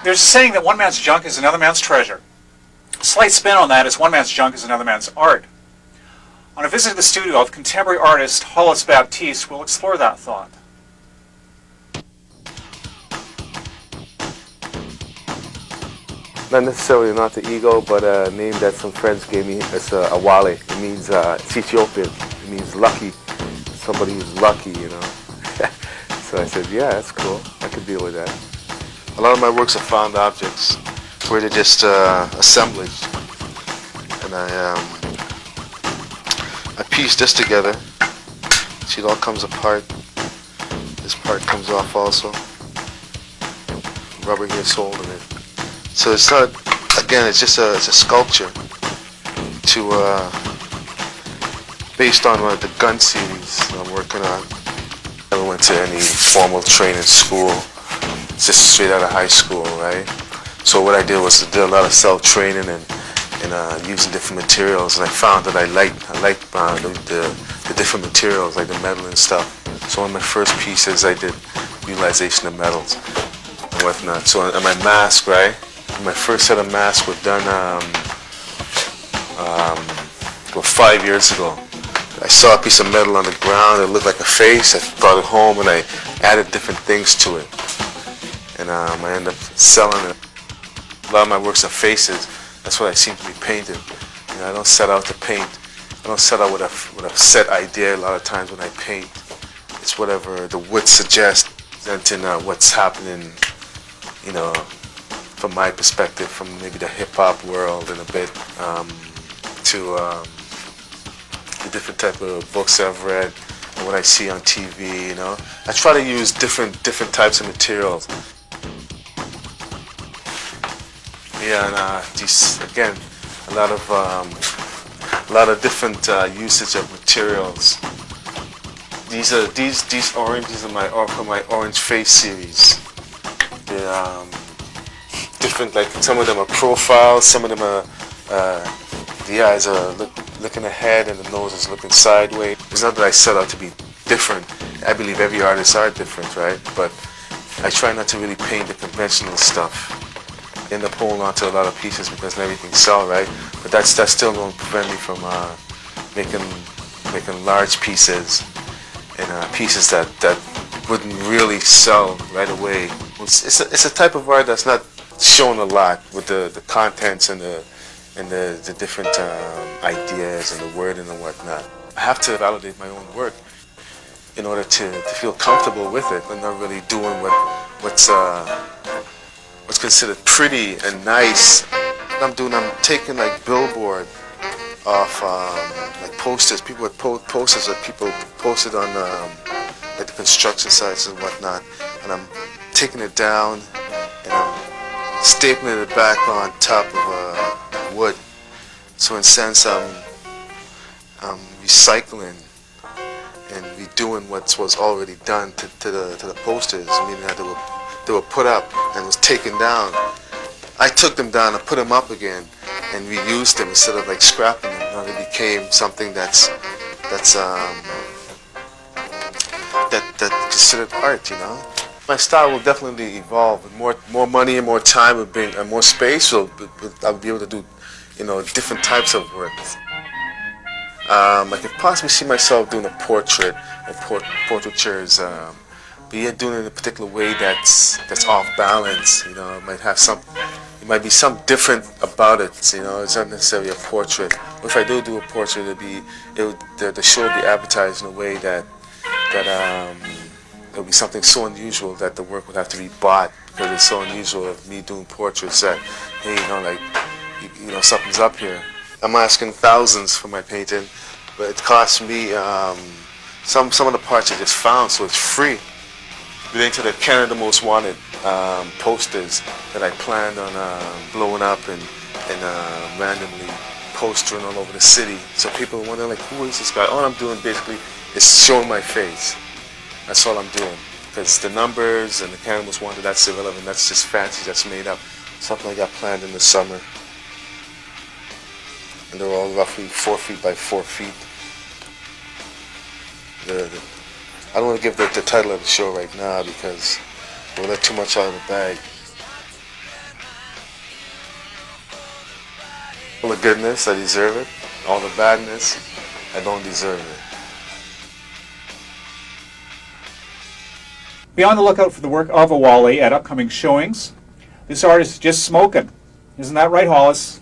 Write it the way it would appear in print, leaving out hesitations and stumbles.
There's a saying that one man's junk is another man's treasure. A slight spin on that is one man's junk is another man's art. On a visit to the studio of contemporary artist Hollis Baptiste, we'll explore that thought. Not necessarily an alter ego, but a name that some friends gave me. It's Awale. It means, it's Ethiopian. It means lucky. Somebody who's lucky, you know. So I said, yeah, that's cool. I could deal with that. A lot of my works are found objects, where they're just assemblage. And I piece this together. See, it all comes apart. This part comes off also. Rubber here sold in it. So it's not, again, it's just it's a sculpture to, based on the gun series I'm working on. I never went to any formal training school, just straight out of high school, right? So what I did was to do a lot of self-training and using different materials, and I found that I liked the different materials, like the metal and stuff. So on my first pieces, I did utilization of metals and whatnot. So on my mask, right? My first set of masks were done 5 years ago. I saw a piece of metal on the ground. It looked like a face. I brought it home and I added different things to it. And I ended up selling it. A lot of my works are faces. That's what I seem to be painting. You know, I don't set out to paint. I don't set out with a set idea a lot of times when I paint. It's whatever the wood suggests, presenting what's happening, you know, from my perspective, from maybe the hip-hop world and a bit to the different type of books I've read and what I see on TV, you know. I try to use different types of materials. Yeah, and these, again, a lot of different usage of materials. These oranges are from my Orange Face series. They're different, like some of them are profiles, some of them are the eyes are looking ahead and the nose is looking sideways. It's not that I set out to be different. I believe every artist are different, right? But I try not to really paint the conventional stuff. I end up holding on to a lot of pieces because everything sell, right? But that still won't prevent me from making large pieces and pieces that wouldn't really sell right away. It's a type of art that's not shown a lot with the contents and the different ideas and the wording and whatnot. I have to validate my own work in order to feel comfortable with it and not really doing what's considered pretty and nice. What I'm taking like billboard off like posters. People would posters that people posted on like the construction sites and whatnot, and I'm taking it down and I'm stapling it back on top of wood. So in a sense, I'm recycling and redoing what was already done to the posters, meaning that they were put up and was taken down. I took them down and put them up again and reused them instead of like scrapping them. You know, they became something that's considered art, you know. My style will definitely evolve. With more money and more time would bring and more space, so I'll be able to do, you know, different types of work. I could possibly see myself doing a portrait or portraitures, but yet doing it in a particular way that's off balance. You know, it might be something different about it. You know, it's not necessarily a portrait. But if I do a portrait, the show would be advertised in a way that it would be something so unusual that the work would have to be bought because it's so unusual of me doing portraits that, hey, you know, like, you know, something's up here. I'm asking thousands for my painting, but it costs me, some of the parts are just found, so it's free. Relating to the Canada Most Wanted posters that I planned on blowing up and randomly postering all over the city. So people are wondering, like, who is this guy? All I'm doing basically is showing my face. That's all I'm doing. Because the numbers and the Canada Most Wanted, that's irrelevant. That's just fancy, that's made up. Something I got planned in the summer. And they're all roughly 4 feet by 4 feet. I don't want to give the title of the show right now because we'll let too much out of the bag. All the goodness, I deserve it. All the badness, I don't deserve it. Be on the lookout for the work of Awali at upcoming showings. This artist is just smoking. Isn't that right, Hollis?